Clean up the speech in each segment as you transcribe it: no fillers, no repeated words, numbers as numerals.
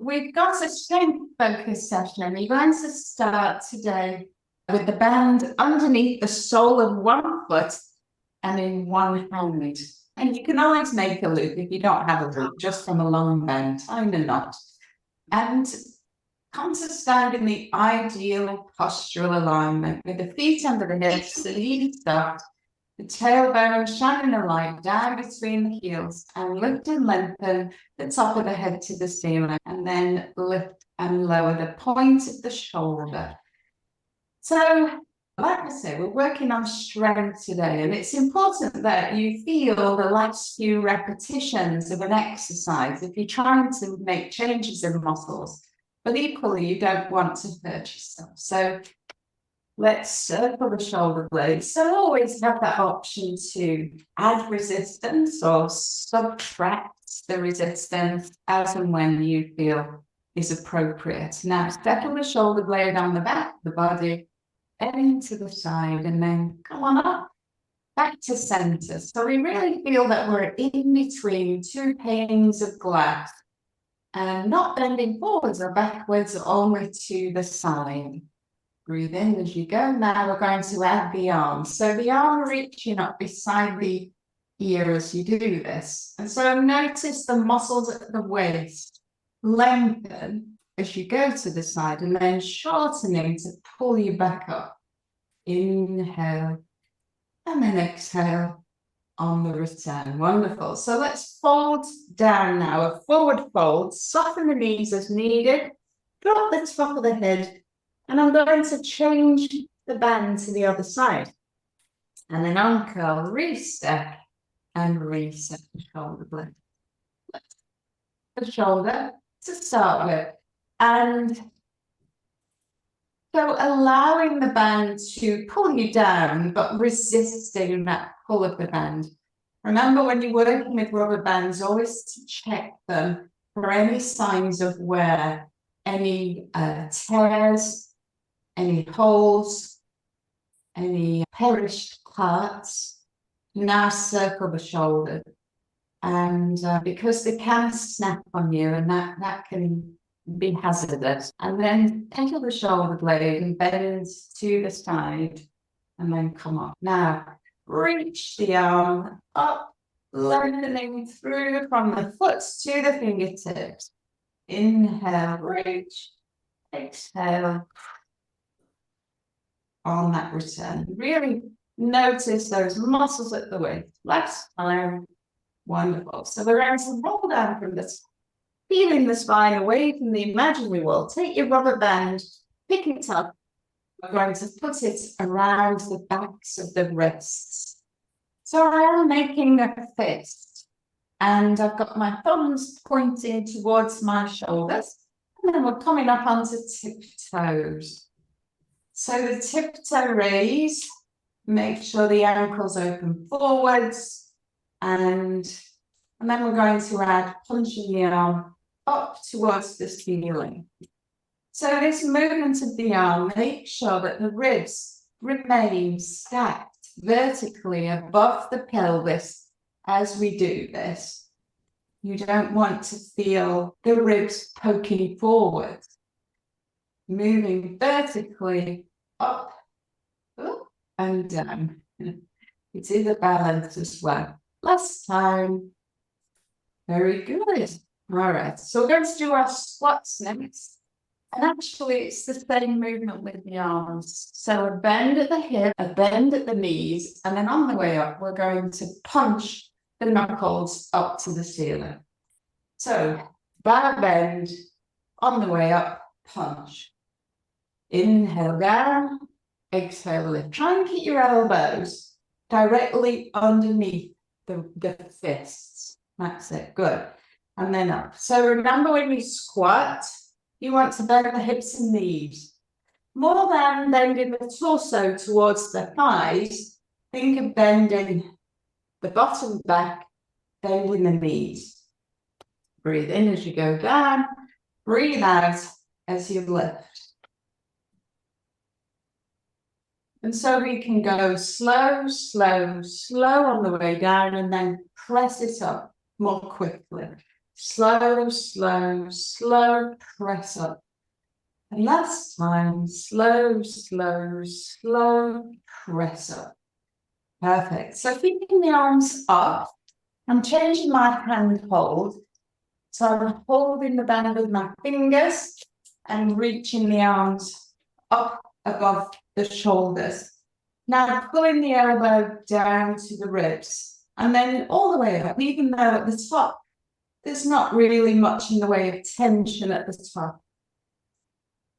we've got a strength focus session, and you're going to start today with the band underneath the sole of one foot and in one hand. And you can always make a loop if you don't have a loop, just from a long band, tying a knot. And come to stand in the ideal postural alignment with the feet under the hips, the knees tucked, the tailbone shining a light down between the heels, and lift and lengthen the top of the head to the ceiling, and then lift and lower the point of the shoulder. So, like I say, we're working on strength today, and it's important that you feel the last few repetitions of an exercise if you're trying to make changes in muscles, but equally you don't want to hurt yourself. So let's circle the shoulder blades. So always have that option to add resistance or subtract the resistance as and when you feel is appropriate. Now, settle the shoulder blade on the back of the body, and to the side, and then come on up, back to center. So we really feel that we're in between two panes of glass and not bending forwards or backwards, only to the side. Breathe in as you go. Now we're going to add the arm. So the arm reaching up beside the ear as you do this. And so notice the muscles at the waist lengthen as you go to the side, and then shortening to pull you back up. Inhale, and then exhale on the return. Wonderful. So let's fold down now, a forward fold. Soften the knees as needed. Drop the top of the head. And I'm going to change the band to the other side. And then uncurl, reset, and reset the shoulder blade. The shoulder to start with. And so allowing the band to pull you down, but resisting that pull of the band. Remember, when you're working with rubber bands, always to check them for any signs of wear, any tears, any holes, any perished parts. Now circle the shoulder. And because they can snap on you, and that can be hazardous. And then tackle the shoulder blade and bend to the side, and then come up. Now, reach the arm up, lengthening through from the foot to the fingertips. Inhale, reach. Exhale. On that return, really notice those muscles at the waist. Last time. Wonderful. So we're going to roll down from this, feeling the spine away from the imaginary wall. Take your rubber band, pick it up. We're going to put it around the backs of the wrists. So I am making a fist, and I've got my thumbs pointing towards my shoulders, and then we're coming up onto tiptoes. So the tiptoe raise, make sure the ankles open forwards, and then we're going to add punching the arm up towards the ceiling. So this movement of the arm, make sure that the ribs remain stacked vertically above the pelvis as we do this. You don't want to feel the ribs poking forward. Moving vertically up and down. It is a balance as well. Last time. Very good. All right. So we're going to do our squats next. And actually, it's the same movement with the arms. So a bend at the hip, a bend at the knees, and then on the way up, we're going to punch the knuckles up to the ceiling. So bar bend, on the way up, punch. Inhale down, exhale lift. Try and keep your elbows directly underneath the fists. That's it, good. And then up. So remember, when we squat, you want to bend the hips and knees. More than bending the torso towards the thighs, think of bending the bottom back, bending the knees. Breathe in as you go down, breathe out as you lift. And so we can go slow, slow, slow on the way down, and then press it up more quickly. Slow, slow, slow, press up. And last time, slow, slow, slow, press up. Perfect. So keeping the arms up, I'm changing my hand hold. So I'm holding the band with my fingers and reaching the arms up above the shoulders. Now pulling the elbow down to the ribs and then all the way up, even though at the top, there's not really much in the way of tension at the top.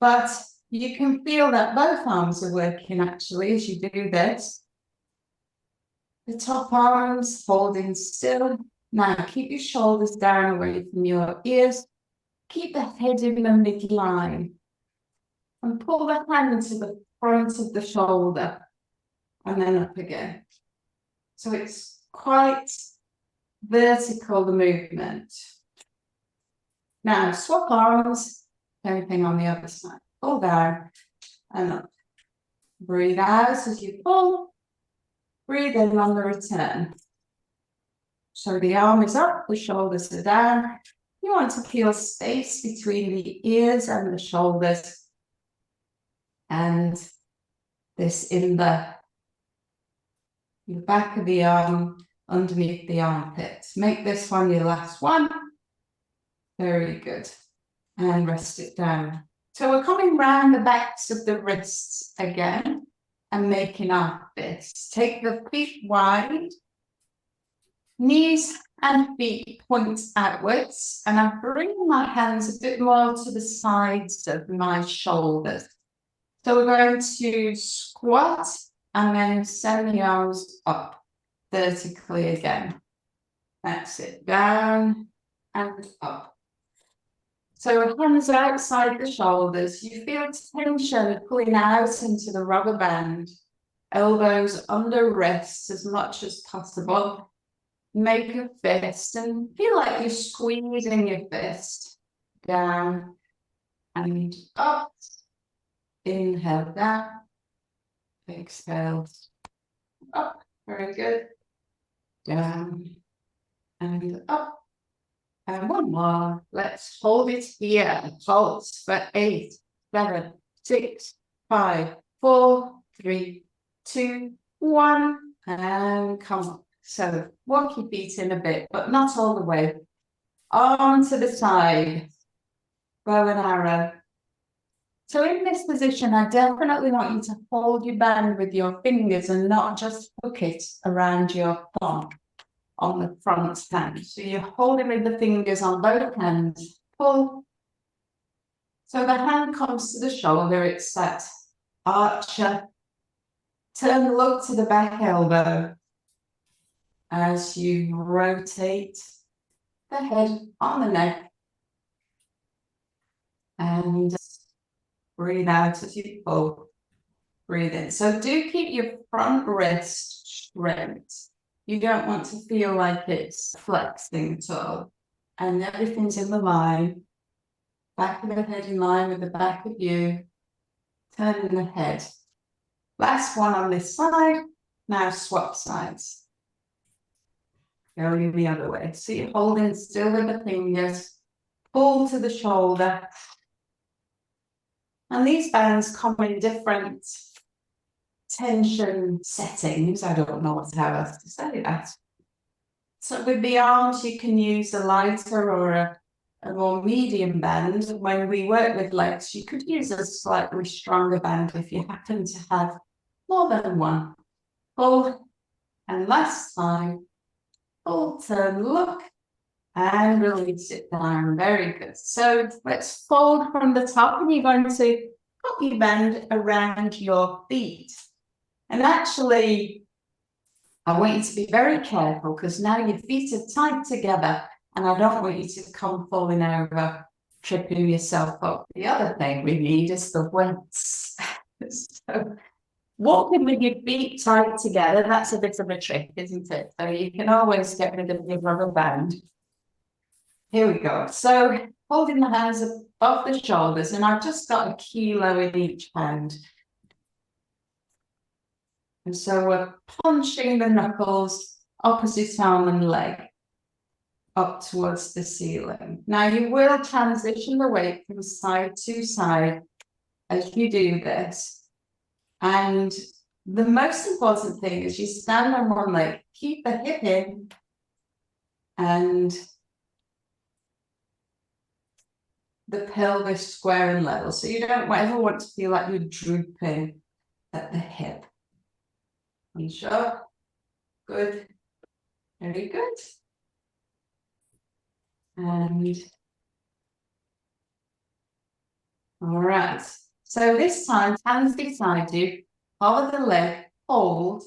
But you can feel that both arms are working actually as you do this. The top arms holding still. Now keep your shoulders down away from your ears. Keep the head in the midline. And pull the hand to the front of the shoulder. And then up again. So it's quite vertical, the movement. Now swap arms. Same thing on the other side. Pull down and up. Breathe out as you pull. Breathe in on the return. So the arm is up, the shoulders are down. You want to feel space between the ears and the shoulders. And this in the back of the arm, underneath the armpits. Make this one your last one. Very good. And rest it down. So we're coming round the backs of the wrists again and making our fists. Take the feet wide. Knees and feet point outwards, and I'm bringing my hands a bit more to the sides of my shoulders. So we're going to squat and then send the arms up vertically again. That's it, down and up. So hands outside the shoulders. You feel tension pulling out into the rubber band. Elbows under wrists as much as possible. Make a fist and feel like you're squeezing your fist down and up. Inhale down. Exhale up. Very good. Down and up. And one more. Let's hold it here. Pulse for 8, 7, 6, 5, 4, 3, 2, 1. And come up. So walk your feet in a bit, but not all the way. Arm to the side. Bow and arrow. So in this position, I definitely want you to hold your band with your fingers and not just hook it around your thumb on the front hand. So you're holding with the fingers on both hands. Pull. So the hand comes to the shoulder. It's that archer. Turn the look to the back elbow. As you rotate the head on the neck and breathe out as you pull. Breathe in. So do keep your front wrist straight. You don't want to feel like it's flexing at all. And everything's in the line. Back of the head in line with the back of you. Turning the head. Last one on this side. Now swap sides. Going the other way. So you're holding still with the fingers. Pull to the shoulder. And these bands come in different tension settings. I don't know how else to say that. So with the arms, you can use a lighter or a more medium band. When we work with legs, you could use a slightly stronger band if you happen to have more than one. Pull. And last time. Pull, turn, look, and release it down. Very good. So let's fold from the top, and you're going to put your band around your feet. And actually, I want you to be very careful because now your feet are tight together, and I don't want you to come falling over, tripping yourself up. The other thing we need is the weights. So walking with your feet tight together, that's a bit of a trick, isn't it? So you can always get rid of your rubber band. Here we go. So holding the hands above the shoulders, and I've just got 1 kilo in each hand. And so we're punching the knuckles, opposite arm and leg. up towards the ceiling. Now you will transition the weight from side to side as you do this. And the most important thing is you stand on one leg, keep the hip in, and the pelvis square and level. So you don't ever want to feel like you're drooping at the hip. And sure. Good. Very good. And all right. So this time, hands beside you, follow the leg, hold,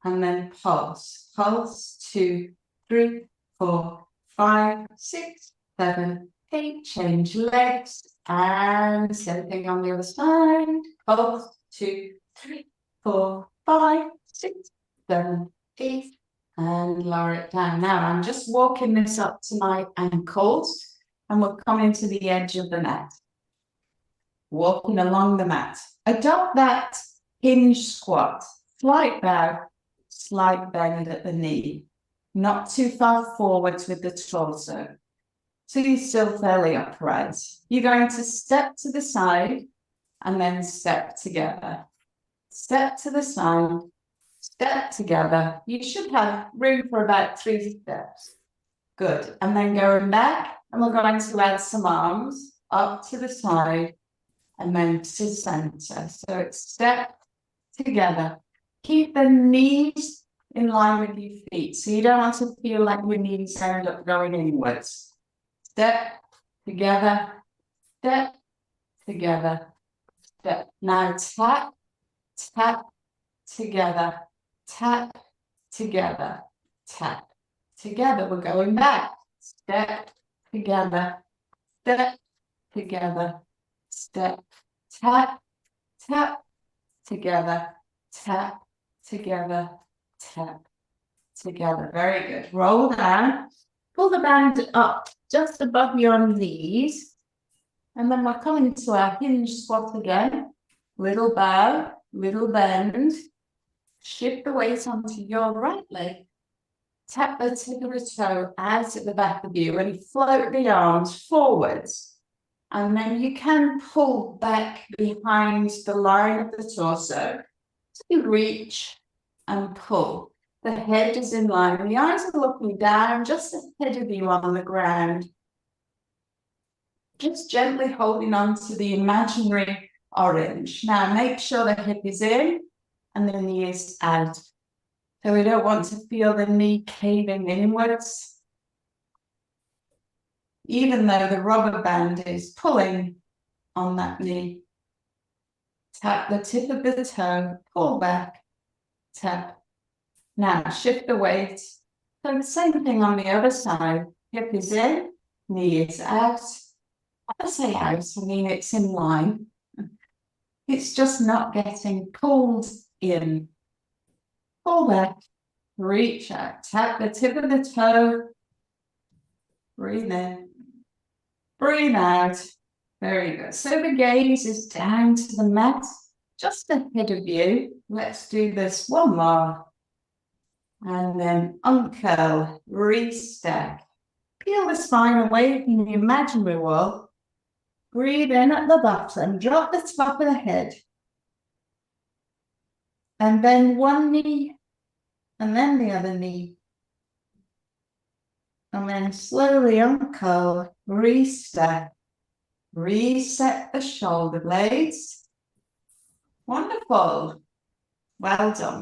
and then pulse. Pulse, 2, 3, 4, 5, 6, 7, 8. Change legs. And same thing on the other side. Pulse, 2, 3, 4, 5, 6, 7, 8. And lower it down. Now I'm just walking this up to my ankles, and we're coming to the edge of the mat. Walking along the mat. Adopt that hinge squat. Slight bow, slight bend at the knee. Not too far forwards with the torso. So you're still fairly upright. You're going to step to the side and then step together. Step to the side, step together. You should have room for about 3 steps. Good. And then going back, and we're going to add some arms up to the side and then to center. So it's step together. Keep the knees in line with your feet. So you don't want to feel like your knees end up going inwards. Step together, step together, step. Now tap, tap together, tap together, tap together. We're going back. Step together, step together, step, tap, tap together, tap together, tap together. Very good. Roll down, pull the band up just above your knees, and then we're coming to our hinge squat again. Little bow, little bend. Shift the weight onto your right leg. Tap the tip of the toe out at the back of you and float the arms forwards. And then you can pull back behind the line of the torso. So you reach and pull. The head is in line, and the eyes are looking down, just ahead of you on the ground. Just gently holding on to the imaginary orange. Now make sure the hip is in and the knee is out. So we don't want to feel the knee caving inwards. Even though the rubber band is pulling on that knee. Tap the tip of the toe, pull back, tap. Now shift the weight. So the same thing on the other side. Hip is in, knee is out. I say out, I mean it's in line. It's just not getting pulled in. Pull back, reach out, tap the tip of the toe. Breathe in, breathe out. Very good. So the gaze is down to the mat, just ahead of you. Let's do this one more. And then uncurl, restack. Peel the spine away from the imaginary wall. Breathe in at the bottom, drop the top of the head. And bend one knee, and then the other knee. And then slowly uncurl, restack. Reset the shoulder blades. Wonderful. Well done.